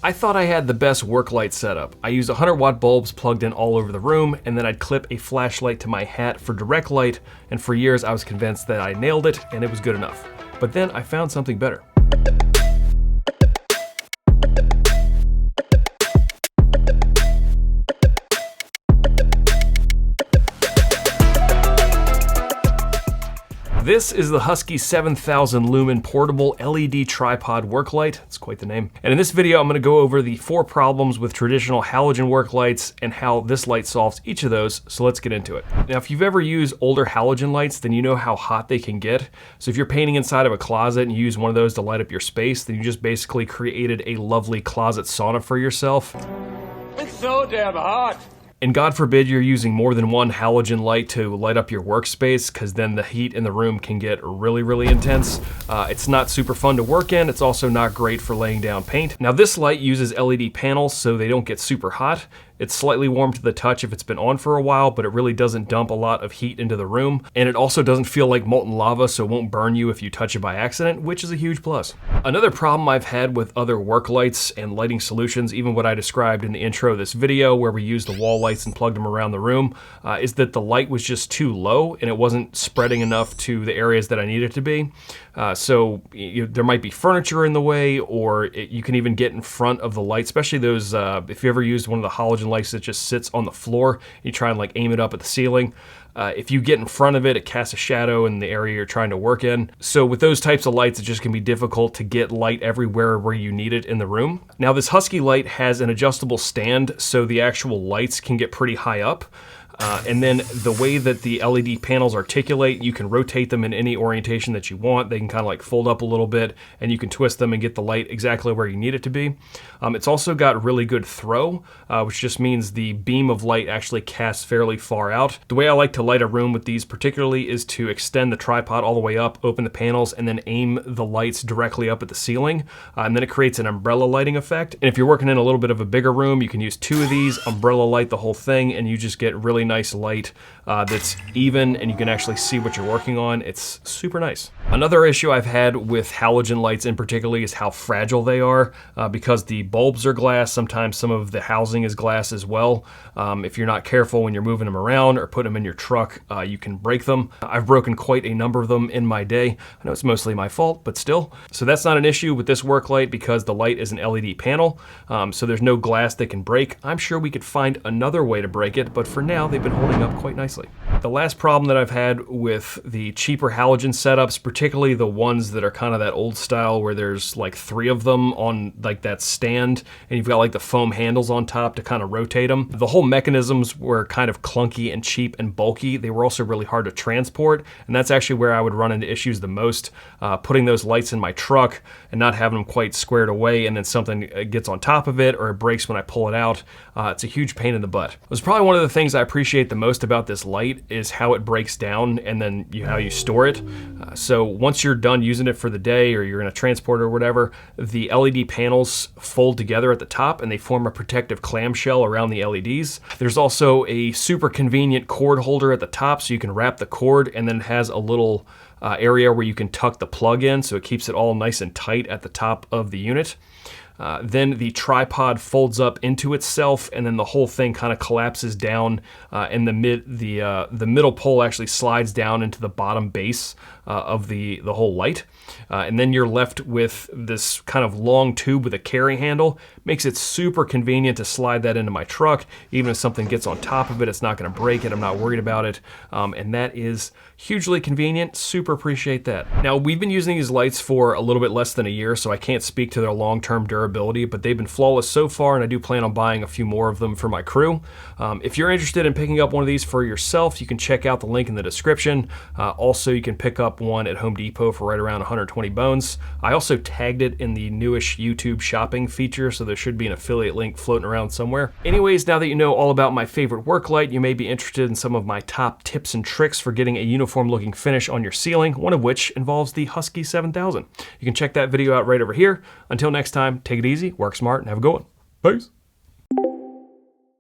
I thought I had the best work light setup. I used 100-watt bulbs plugged in all over the room, and then I'd clip a flashlight to my hat for direct light, and for years I was convinced that I nailed it and it was good enough. But then I found something better. This is the Husky 7000 lumen portable LED tripod work light. It's quite the name. And in this video, I'm going to go over the 4 problems with traditional halogen work lights and how this light solves each of those. So let's get into it. Now, if you've ever used older halogen lights, then you know how hot they can get. So if you're painting inside of a closet and you use one of those to light up your space, then you just basically created a lovely closet sauna for yourself. It's so damn hot. And God forbid you're using more than one halogen light to light up your workspace, because then the heat in the room can get really, really intense. It's not super fun to work in. It's also not great for laying down paint. Now this light uses LED panels so they don't get super hot. It's slightly warm to the touch if it's been on for a while, but it really doesn't dump a lot of heat into the room. And it also doesn't feel like molten lava, so it won't burn you if you touch it by accident, which is a huge plus. Another problem I've had with other work lights and lighting solutions, even what I described in the intro of this video where we used the wall lights and plugged them around the room, is that the light was just too low and it wasn't spreading enough to the areas that I needed it to be. So there might be furniture in the way, or you can even get in front of the light, especially those, if you ever used one of the halogen lights that just sits on the floor, you try and like aim it up at the ceiling. If you get in front of it, it casts a shadow in the area you're trying to work in. So with those types of lights, it just can be difficult to get light everywhere where you need it in the room. Now this Husky light has an adjustable stand, so the actual lights can get pretty high up. And then the way that the LED panels articulate, you can rotate them in any orientation that you want. They can kind of like fold up a little bit, and you can twist them and get the light exactly where you need it to be. It's also got really good throw, which just means the beam of light actually casts fairly far out. The way I like to light a room with these particularly is to extend the tripod all the way up, open the panels, and then aim the lights directly up at the ceiling. And then it creates an umbrella lighting effect. And if you're working in a little bit of a bigger room, you can use 2 of these, umbrella light the whole thing, and you just get really nice light that's even, and you can actually see what you're working on. It's super nice. Another issue I've had with halogen lights in particular is how fragile they are. Because the bulbs are glass, sometimes some of the housing is glass as well. If you're not careful when you're moving them around or putting them in your truck, you can break them. I've broken quite a number of them in my day. I know it's mostly my fault, but still. So that's not an issue with this work light because the light is an LED panel, so there's no glass that can break. I'm sure we could find another way to break it, but for now they've been holding up quite nicely. The last problem that I've had with the cheaper halogen setups, particularly the ones that are kind of that old style where there's like 3 of them on like that stand, and you've got like the foam handles on top to kind of rotate them. The whole mechanisms were kind of clunky and cheap and bulky. They were also really hard to transport, and that's actually where I would run into issues the most, putting those lights in my truck and not having them quite squared away, and then something gets on top of it or it breaks when I pull it out. It's a huge pain in the butt. It was probably one of the things I appreciate the most about this light is how it breaks down and then how you store it. So once you're done using it for the day or you're in a transporter or whatever, the LED panels fold together at the top and they form a protective clamshell around the LEDs. There's also a super convenient cord holder at the top so you can wrap the cord, and then it has a little area where you can tuck the plug in so it keeps it all nice and tight at the top of the unit. Then the tripod folds up into itself, and then the whole thing kind of collapses down, and the middle pole actually slides down into the bottom base of the whole light. And then you're left with this kind of long tube with a carry handle. Makes it super convenient to slide that into my truck. Even if something gets on top of it, it's not going to break it. I'm not worried about it. And that is hugely convenient. Super appreciate that. Now, we've been using these lights for a little bit less than a year, so I can't speak to their long-term durability, but they've been flawless so far, and I do plan on buying a few more of them for my crew. If you're interested in picking up one of these for yourself, you can check out the link in the description. Also, you can pick up one at Home Depot for right around 120 bones. I also tagged it in the newish YouTube shopping feature, so there should be an affiliate link floating around somewhere. Anyways, now that you know all about my favorite work light, you may be interested in some of my top tips and tricks for getting a uniform looking finish on your ceiling, one of which involves the Husky 7000. You can check that video out right over here. Until next time, take it easy, work smart, and have a good one. Peace.